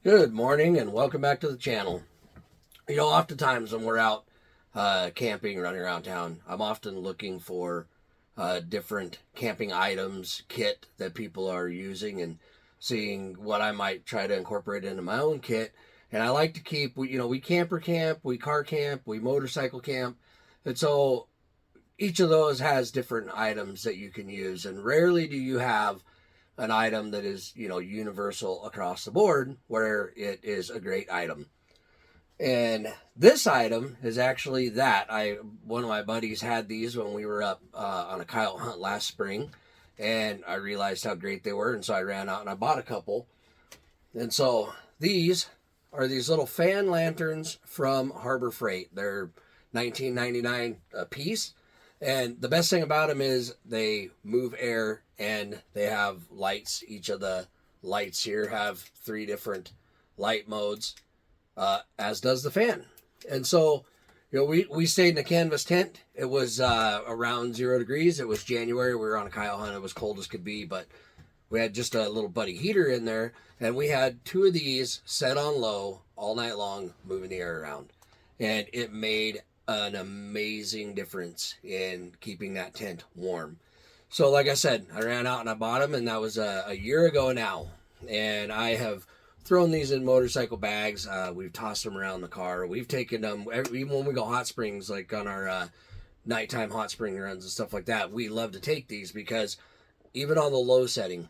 Good morning and welcome back to the channel. Oftentimes when we're out camping, running around town, I'm often looking for different camping items, kit that people are using, and seeing what I might try to incorporate into my own kit. And I like to keep, we camper camp, we car camp, we motorcycle camp. And so each of those has different items that you can use. And rarely do you have an item that is, universal across the board where it is a great item. And this item is actually that. One of my buddies had these when we were up on a coyote hunt last spring, and I realized how great they were, and so I ran out and I bought a couple. And so these are these little fan lanterns from Harbor Freight. They're $19.99 a piece. And the best thing about them is they move air and they have lights. Each of the lights here have 3 different light modes, as does the fan. And so, we stayed in a canvas tent. It was around 0 degrees. It was January. We were on a coyote hunt. It was cold as could be, but we had just a little buddy heater in there. And we had 2 of these set on low all night long, moving the air around. And it made an amazing difference in keeping that tent warm. So like I said, I ran out and I bought them, and that was a year ago now. And I have thrown these in motorcycle bags. We've tossed them around the car. We've taken them, even when we go hot springs, like on our nighttime hot spring runs and stuff like that, we love to take these because even on the low setting,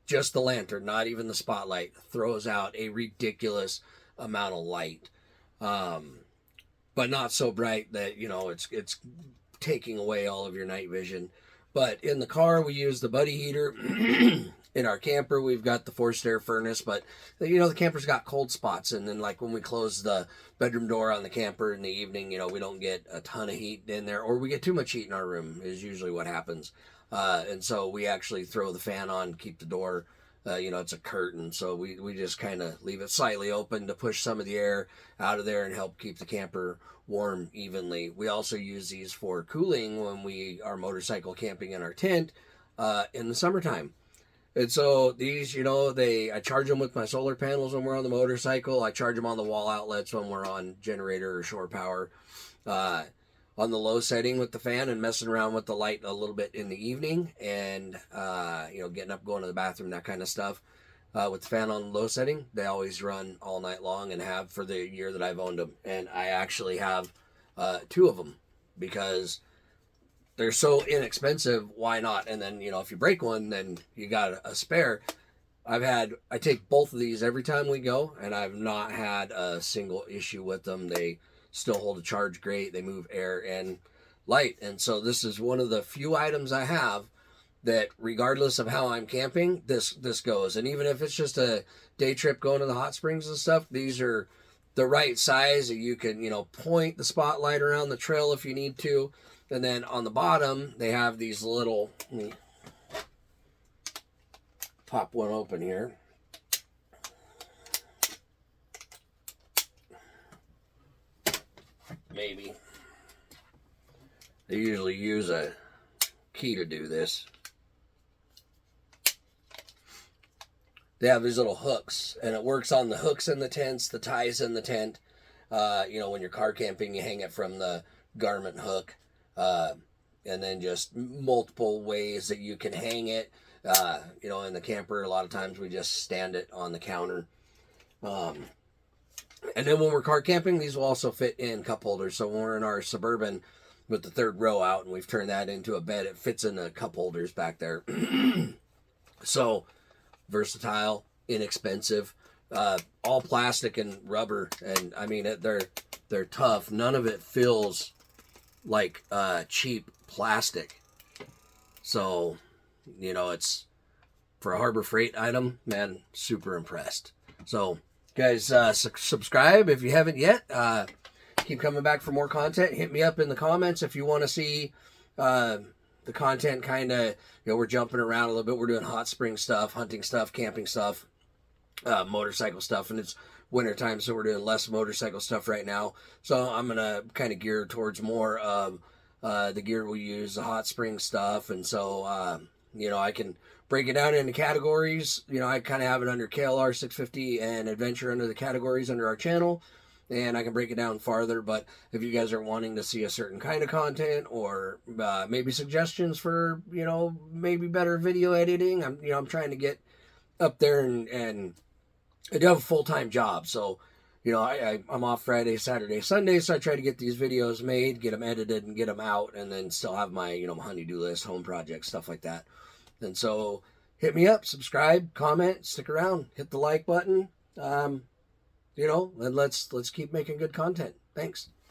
just the lantern, not even the spotlight, throws out a ridiculous amount of light. But not so bright that, it's taking away all of your night vision. But in the car, we use the buddy heater. In our camper, we've got the forced air furnace, but, the camper's got cold spots. And then, like, when we close the bedroom door on the camper in the evening, we don't get a ton of heat in there, or we get too much heat in our room is usually what happens. And so we actually throw the fan on, keep the door, it's a curtain, so we just kind of leave it slightly open to push some of the air out of there and help keep the camper warm evenly. We also use these for cooling when we are motorcycle camping in our tent in the summertime. And so these, I charge them with my solar panels when we're on the motorcycle. I charge them on the wall outlets when we're on generator or shore power. On the low setting with the fan and messing around with the light a little bit in the evening, and getting up, going to the bathroom, that kind of stuff. With the fan on low setting, they always run all night long, and have for the year that I've owned them. And I actually have 2 of them because they're so inexpensive. Why not? And then, if you break one, then you got a spare. I take both of these every time we go, and I've not had a single issue with them. They still hold a charge great. They move air and light. And so this is one of the few items I have that, regardless of how I'm camping, this goes. And even if it's just a day trip going to the hot springs and stuff, these are the right size. You can, point the spotlight around the trail if you need to. And then on the bottom, they have these little, let me pop one open here. Maybe. They usually use a key to do this. They have these little hooks, and it works on the hooks in the tents, the ties in the tent. When you're car camping, you hang it from the garment hook. And then just multiple ways that you can hang it. In the camper, a lot of times we just stand it on the counter. And then when we're car camping, these will also fit in cup holders. So when we're in our Suburban with the 3rd row out and we've turned that into a bed, it fits in the cup holders back there. So versatile, inexpensive, all plastic and rubber. And I mean, they're tough. None of it feels like cheap plastic. So, it's for a Harbor Freight item, man, super impressed. So, guys, subscribe if you haven't yet. Keep coming back for more content. Hit me up in the comments if you want to see the content kind of, we're jumping around a little bit. We're doing hot spring stuff, hunting stuff, camping stuff, motorcycle stuff, and it's winter time, so we're doing less motorcycle stuff right now. So I'm going to kind of gear towards more of the gear we use, the hot spring stuff. And so, I can break it down into categories. You know, I kind of have it under KLR 650 and adventure under the categories under our channel, and I can break it down farther. But if you guys are wanting to see a certain kind of content, or maybe suggestions for, you know, maybe better video editing, I'm trying to get up there, and I do have a full-time job, so you know, I'm off Friday, Saturday, Sunday, so I try to get these videos made, get them edited, and get them out, and then still have my, you know, my honey-do list, home projects, stuff like that. And so hit me up, subscribe, comment, stick around, hit the like button, you know, and let's keep making good content. Thanks.